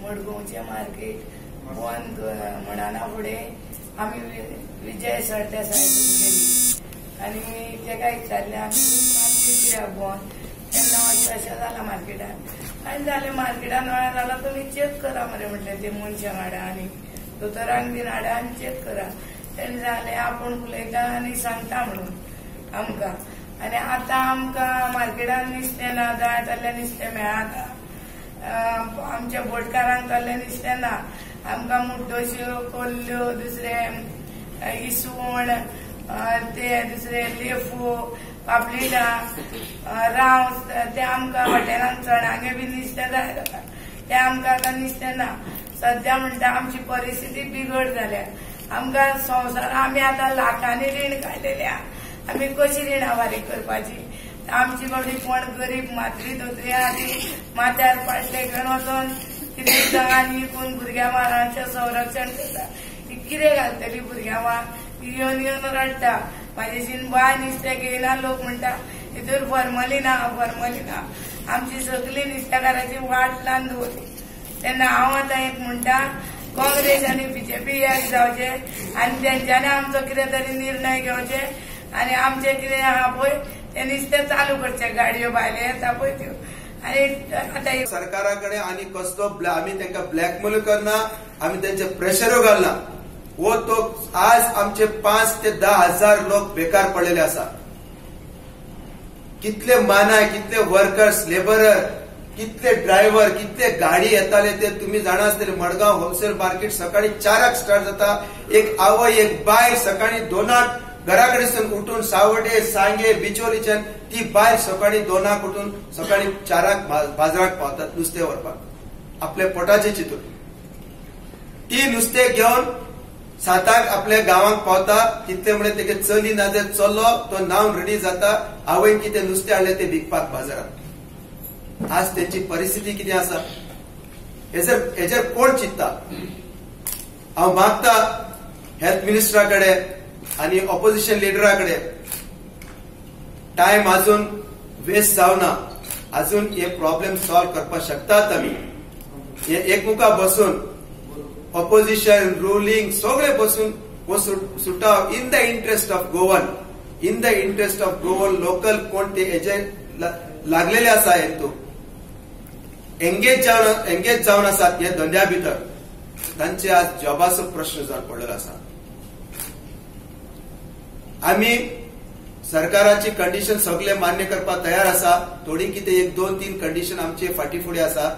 मडगांवचे market बंद म्हणना फुडें आमी विजय सरदेसाय गेली आनी तेका विचारलें आमी मार्केट कित्याक बंद तेन्ना अशें जालां मार्केटान आनी जालें मार्केटान जाल्यार तुमी चेक करा मरे म्हटलें ते मनशांक हाडा आनी दोतोरांक बीन हाडा आनी चेक करा तेन्ना जालें आपूण उलयता आनी सांगता म्हणून आमकां आनी आतां आमकां मार्केटान नुस्तें ना जाय जाल्यार नुस्तें मेळना आमच्या बोटकारांक तल्लें नुस्तें ना आमकां मुड्डोश्यो कोल्ल्यो दुसरें इसवण ते दुसरे लेफो पापलेटा राव ते आमकां हॉटेलांत चणागे बी नुस्तें जाय जाता ते आमकां आतां नुस्तें ना सद्या म्हणटा आमची परिस्थिती बिगड जाल्या आमकां संवसार आमी आतां लाखांनी रीण काडलेल्या आमी कशी रिणां फारीक करपाची आमची बाबडी कोण गरीब मातरी दोतरी आदी माथ्यार पाडले घेवन वचोन कितें जगान विकून भुरग्यां बाळांचें संरक्षण करता ही कितें घालतली भुरग्यां बाळ येवन येवन रडटा म्हाजेशीन बाय नुस्तें घेयना लोक म्हणटा हितूर फॉर्मलीन आमची सगळी नुस्तेकारांची वाट लावन दवरली तेन्ना हांव आतां एक म्हणटा काँग्रेस आनी बीजेपी एक जावचे आनी तेंच्यांनी आमचो कितें तरी निर्णय घेवचे आनी आमचें कितें आहा पळय ते नुस्तें चालू करचे गाडयो भायले येता पळय त्यो आनी आतां सरकारा कडेन आनी कसलो आमी तांकां ब्लॅकमेल करना आमी तेंचे प्रेशरू घालना वो तो आज आमचे 5 ते 10 हजार लोक बेकार पडलेले आसा कितले मानाय कितले वर्कर्स लेबरर कितले ड्रायव्हर कितले गाडी येताले ते तुम्ही जाणा आसतले मडगांव होलसेल मार्केट सकाळी 4 स्टार्ट जाता एक आवय एक बाय सकाळी 2 घरा कडेन उठून सावडे सांगे बिचोलीच्यान ती बायल सकाळी 2 उठून सकाळी 4 बाजारात पावतात नुस्तें व्हरपाक आपल्या पोटाचे चितून ती नुस्तें घेवन 7 आपल्या गांवांक पावता कितले म्हणजे तेगे चली ना जर चल्लो तो नाव रेडी जाता आवयन कितें नुस्तें हाडलें ते विकपाक बाजारात आज त्यांची परिस्थिती किती आसा हेजेर कोण चित्ता हांव मागता हेल्थ मिनिस्टराकडे आणि ऑपोजिशन लिडराकडे टाइम अजून वेस्ट जावना अजून हे प्रॉब्लेम सॉल्व करपाक शकतात आमी हे एकमुखा बसून ऑपोजिशन रुलिंग सगळे बसून सुटाव in the interest of Goan local कोण ते हेजे लागलेले आसा हेतू एंगेज जावन आसात हे धंद्या भितर तांचे आज जॉबाचो प्रश्न जावन पडलेलो आसा आमी सरकाराची कंडिशन सगळे मान्य करपाक तयार आसा थोडी कितें 1-2-3 कंडिशन आमचे फाटी फुडें आसा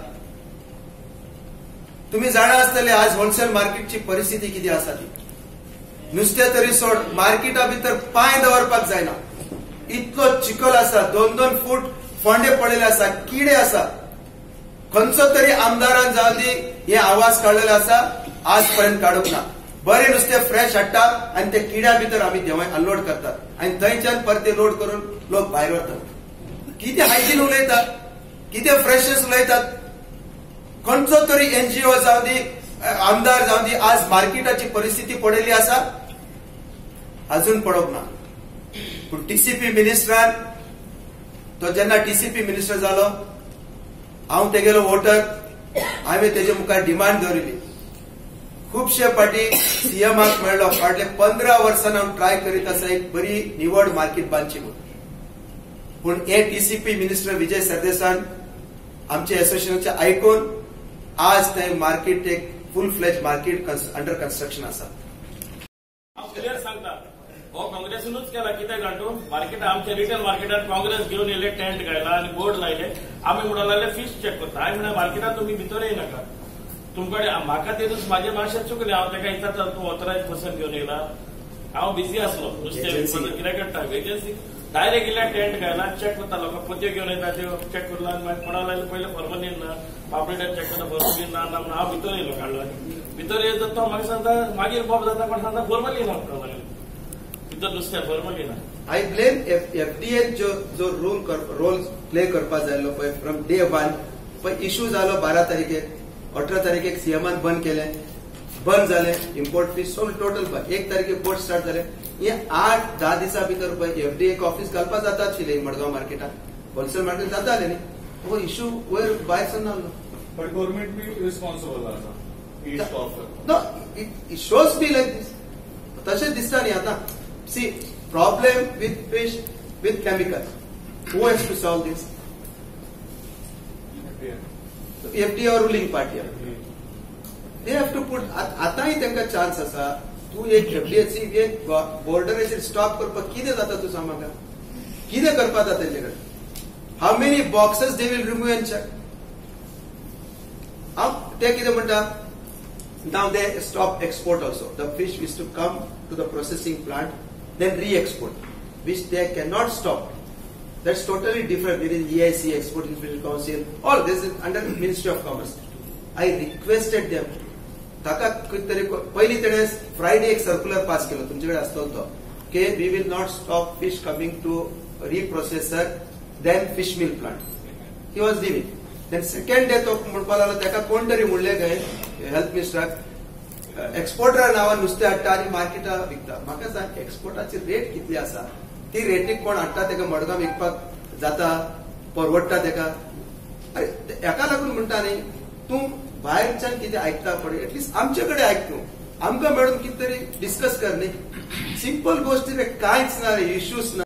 तुम्ही जाणा आसतले आज होलसेल मार्केटची परिस्थिती किती आसा ती नुस्तें तरी सोड मार्केटा भितर पांय दवरपाक जायना इतलो चिखल आसा 2-2 फूट फोंडे पडलेले आसा किडे आसा खंयचो तरी आमदारान जावं दी हे आवाज काडलेलो आसा आज पर्यंत काडूंक ना बरें नुस्तें फ्रेश हाडटा आनी ते किड्या भितर आमी देवाय अनलोड करतात आनी थंयच्यान परते लोड करून लोक भायर वतात कितें हायजीन उलयतात कितें फ्रेशनेस उलयतात खंयचो तरी एनजीओ जावं दी आमदार जावं दी आज मार्केटाची परिस्थिती पडलेली आसा अजून पडोवंक ना पूण टीसीपी मिनिस्टरान तो जेन्ना टीसीपी मिनिस्टर जालो हांव तेगेलो वोटर हांवें तेजे मुखार डिमांड दवरिल्ली खूबशे फाटी सीएमाक मेळ्ळो फाटले 15 वर्सान हांव ट्राय करीत आसा एक बरी निवड मार्केट बांदची म्हणून पूण हे टीसीपी मिनिस्टर विजय सरदेसायन आमचे एसोसिएशनचे आयकून आज ते मार्केट एक फुल फ्लेज मार्केट अंडर कन्स्ट्रक्शन आसा क्लियर सांगता हो काँग्रेसीनूच केला कित्याक घालून मार्केट आमच्या रिटेल मार्केटात काँग्रेस घेऊन येले टेंट घायला आणि बोर्ड लायले आम्ही म्हणून लागले फिश चेक करता हांवें म्हणलें मार्केटात तुम्ही भितर येनाका तुमकडे म्हाका ते दीस म्हाजे भाशेत चुकले हांव ताका विचारता तूं ऑथरायज पर्सन घेवन येयला हांव बिझी आसलो नुस्तें कित्याक काडटा एजन्सी डायरेक्ट इल्ल्या टेंट घायला चेक करता लोकां पोतयो घेवन येता त्यो चेक करला आनी मागीर कोणा लागले पयले फॉर्मलीन ना पापलेटार चेक करता फॉर्मलीन ना म्हणून हांव भितर येयलो काडला भितर येता तो म्हाका सांगता मागीर बॉब जाता कोण सांगता फॉर्मलीन ना म्हणटा लागले भितर नुस्तें फॉर्मलीन ना आय ब्लेम एफडीएन जो रोल प्ले करपाक जाय पळय फ्रॉम डे 1 पळय इश्यू जालो 12 तारीखेक 18 तारीखेक सीएमान बंद केलें बंद जालें इम्पोर्ट फीस सगळें टोटल बंद 1 तारखेक बोर्ड स्टार्ट जालें हे 8-10 दिसां भितर पळय एफडीए ऑफिस घालपाक जाता आशिल्लें मडगांव मार्केटात होलसेल मार्केट जाता जालें न्ही हो इश्यू वयर भायर सरून नासलो But government be responsible आसा. He stop करता. No, it shows me like this. तशें दिसता न्ही आतां. See, problem with fish, with chemical. Who has to solve this? FDI or ruling party. They have to put. आतांय तांकां chance आसा. तूं एक FDI एक बॉर्डराचेर स्टॉप करपाक कितें जाता तूं सांग म्हाका? कितें करपाक जाता तेंचे कडेन? How many boxes they will remove and check? ते कितें म्हणटा? Now they stop export also. The fish is to come to the processing plant, then re-export, which they cannot stop. That's totally different. There is EIC, Exporting Fish Council, all this is under Ministry of Commerce. I requested them. ताका तरी पहिली तेणे Friday एक circular pass केलो तुमचे आसलो तो के we will not stop fish coming to reprocessor then fish mill plant. He was leaving. Then second day तो म्हणपाक लागलो ताका कोण तरी म्हणले काय हेल्थ मिनिस्टराक एक्सपोर्टर नावान नुस्तें हाडटा आनी मार्केटात विकता. म्हाका सांग एक्सपोर्टाची रेट कितली आसा? ती रेटीक कोण हाडटा ताका मडगांव विकपाक जाता? परवडटा ताका? अरे हेका लागून म्हणटा न्ही तूं भायरच्यान कितें आयकता पळय एटलिस्ट आमचे कडेन आयक तूं. आमकां मेळून कितें तरी डिस्कस कर न्ही. सिंपल गोश्टी कांयच ना, इश्यूज ना.